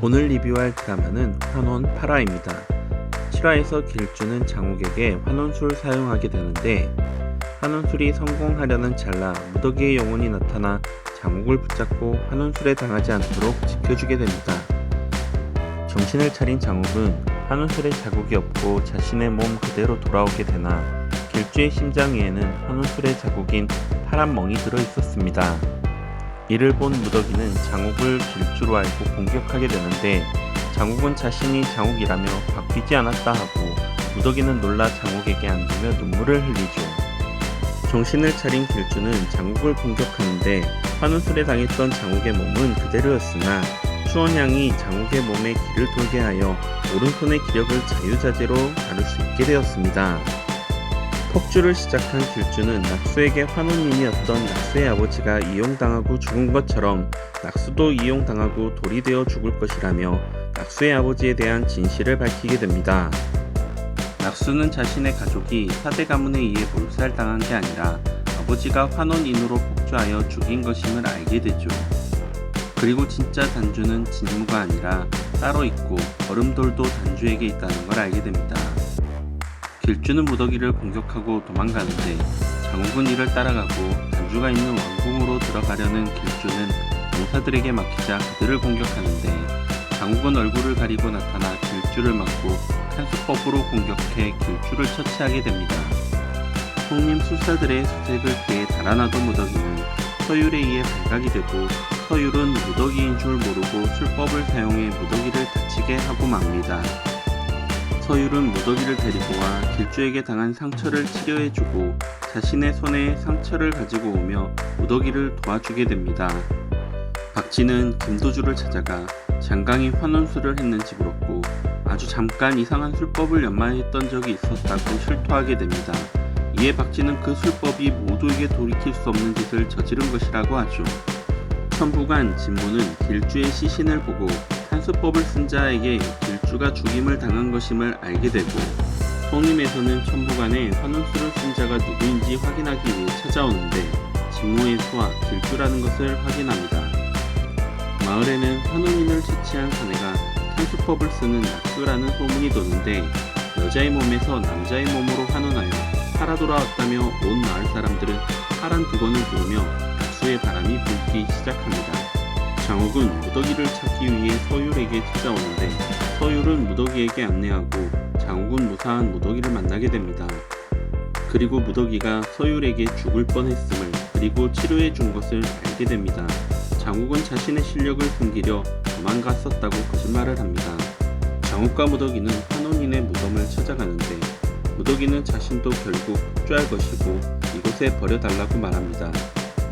오늘 리뷰할 드라마는 환원 8화입니다. 7화에서 길주는 장욱에게 환원술을 사용하게 되는데 환원술이 성공하려는 찰나 무더기의 영혼이 나타나 장욱을 붙잡고 환원술에 당하지 않도록 지켜주게 됩니다. 정신을 차린 장욱은 환원술에 자국이 없고 자신의 몸 그대로 돌아오게 되나 길주의 심장 위에는 환원술의 자국인 파란 멍이 들어있었습니다. 이를 본 무더기는 장욱을 길주로 알고 공격하게 되는데 장욱은 자신이 장욱이라며 바뀌지 않았다 하고 무더기는 놀라 장욱에게 안기며 눈물을 흘리죠. 정신을 차린 길주는 장욱을 공격하는데 환원술에 당했던 장욱의 몸은 그대로였으나 추원양이 장욱의 몸에 기를 돌게 하여 오른손의 기력을 자유자재로 다룰 수 있게 되었습니다. 폭주를 시작한 길주는 낙수에게 환원인이었던 낙수의 아버지가 이용당하고 죽은 것처럼 낙수도 이용당하고 돌이 되어 죽을 것이라며 낙수의 아버지에 대한 진실을 밝히게 됩니다. 낙수는 자신의 가족이 사대 가문에 의해 몰살당한 게 아니라 아버지가 환원인으로 폭주하여 죽인 것임을 알게 되죠. 그리고 진짜 단주는 진무가 아니라 따로 있고 얼음돌도 단주에게 있다는 걸 알게 됩니다. 길주는 무더기를 공격하고 도망가는데 장욱은 이를 따라가고 단주가 있는 왕궁으로 들어가려는 길주는 용사들에게 막히자 그들을 공격하는데 장욱은 얼굴을 가리고 나타나 길주를 막고 탄수법으로 공격해 길주를 처치하게 됩니다. 송림 술사들의 수색을 피해 달아나던 무더기는 서율에 의해 발각이 되고 서율은 무더기인 줄 모르고 술법을 사용해 무더기를 다치게 하고 맙니다. 서율은 무더기를 데리고 와 길주에게 당한 상처를 치료해주고 자신의 손에 상처를 가지고 오며 무더기를 도와주게 됩니다. 박쥐는 김도주를 찾아가 장강이 환원술을 했는지 물었고 아주 잠깐 이상한 술법을 연마했던 적이 있었다고 실토하게 됩니다. 이에 박쥐는 그 술법이 모두에게 돌이킬 수 없는 짓을 저지른 것이라고 하죠. 천부관 진무는 길주의 시신을 보고 탄수법을 쓴 자에게 길주가 죽임을 당한 것임을 알게 되고 송림에서는 천부관에 환원술을 쓴 자가 누구인지 확인하기 위해 찾아오는데 진무의 수와 길주라는 것을 확인합니다. 마을에는 환원인을 채취한 사내가 탄수법을 쓰는 낙수라는 소문이 도는데 여자의 몸에서 남자의 몸으로 환원하여 살아 돌아왔다며 온 마을 사람들은 파란 두건을 부르며 낙수의 바람이 불기 시작합니다. 장욱은 무더기를 찾기 위해 서율에게 찾아오는데 서율은 무더기에게 안내하고 장욱은 무사한 무더기를 만나게 됩니다. 그리고 무더기가 서율에게 죽을 뻔했음을 그리고 치료해 준 것을 알게 됩니다. 장욱은 자신의 실력을 숨기려 도망갔었다고 거짓말을 합니다. 장욱과 무더기는 환원인의 무덤을 찾아가는데 무더기는 자신도 결국 폭주할 것이고 이곳에 버려달라고 말합니다.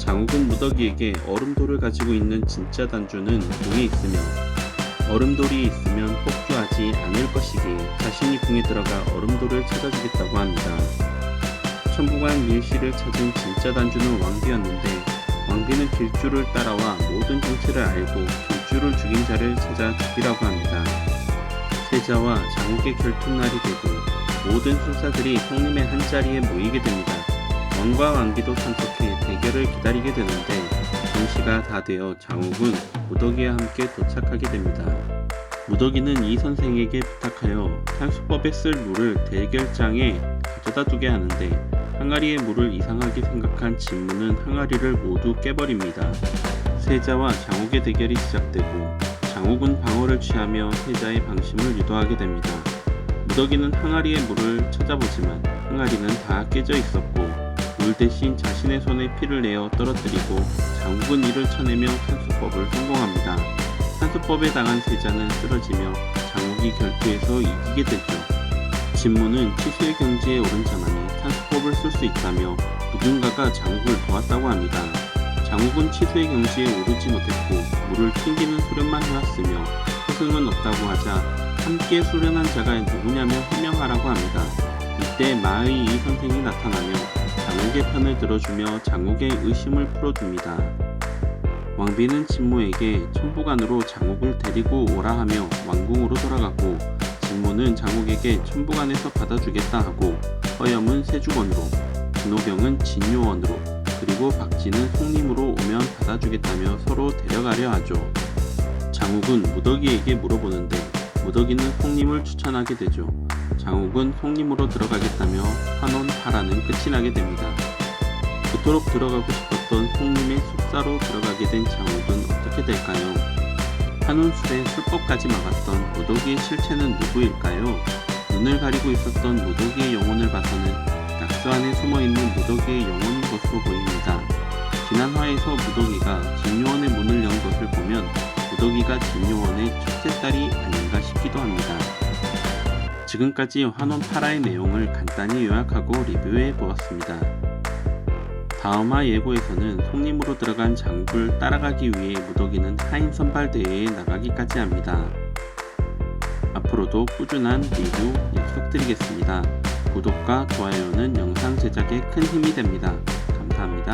장욱은 무더기에게 얼음돌을 가지고 있는 진짜 단주는 궁에 있으며 얼음돌이 있으면 폭주하지 않을 것이기에 자신이 궁에 들어가 얼음돌을 찾아주겠다고 합니다. 천부관 밀씨를 찾은 진짜 단주는 왕비였는데 왕비는 길주를 따라와 모든 정체를 알고 길주를 죽인 자를 찾아 죽이라고 합니다. 세자와 장욱의 결투날이 되고 모든 술사들이 송림의 한자리에 모이게 됩니다. 왕과 왕비도 참석해 대결을 기다리게 되는데 정시가 다 되어 장욱은 무더기와 함께 도착하게 됩니다. 무더기는 이 선생에게 부탁하여 탄수법에 쓸 물을 대결장에 가져다 두게 하는데 항아리의 물을 이상하게 생각한 진무는 항아리를 모두 깨버립니다. 세자와 장욱의 대결이 시작되고 장욱은 방어를 취하며 세자의 방심을 유도하게 됩니다. 무더기는 항아리의 물을 찾아보지만 항아리는 다 깨져 있었고 물 대신 자신의 손에 피를 내어 떨어뜨리고 장욱은 이를 쳐내며 탄수법을 성공합니다. 탄수법에 당한 세자는 쓰러지며 장욱이 결투에서 이기게 되죠. 진무는 치수의 경지에 오른 자만이 탄수법을 쓸 수 있다며 누군가가 장욱을 도왔다고 합니다. 장욱은 치수의 경지에 오르지 못했고 물을 튕기는 수련만 해왔으며 스승은 없다고 하자 함께 수련한 자가 누구냐며 해명하라고 합니다. 이때 마의 이 선생이 나타나며 장욱의 편을 들어주며 장욱의 의심을 풀어줍니다. 왕비는 진무에게 천부관으로 장욱을 데리고 오라 하며 왕궁으로 돌아가고 진무는 장욱에게 천부관에서 받아주겠다 하고 허염은 세주원으로 진호병은 진요원으로 그리고 박쥐는 송림으로 오면 받아주겠다며 서로 데려가려 하죠. 장욱은 무더기에게 물어보는데 무더기는 송림을 추천하게 되죠. 장욱은 송림으로 들어가겠다며 환원 파라는 끝이 나게 됩니다. 그토록 들어가고 싶었던 송림의 숙사로 들어가게 된 장욱은 어떻게 될까요? 환원술의 술법까지 막았던 무더기의 실체는 누구일까요? 눈을 가리고 있었던 무더기의 영혼을 봐서는 낙수 안에 숨어있는 무더기의 영혼인 것으로 보입니다. 지난 화에서 무더기가 진요원의 문을 연 것을 보면 무더기가 진요원의 첫째 딸이 아닌가 싶기도 합니다. 지금까지 환원 파라의 내용을 간단히 요약하고 리뷰해 보았습니다. 다음화 예고에서는 송림으로 들어간 장욱을 따라가기 위해 무더기는 하인 선발대회에 나가기까지 합니다. 앞으로도 꾸준한 리뷰 약속드리겠습니다. 구독과 좋아요는 영상 제작에 큰 힘이 됩니다. 감사합니다.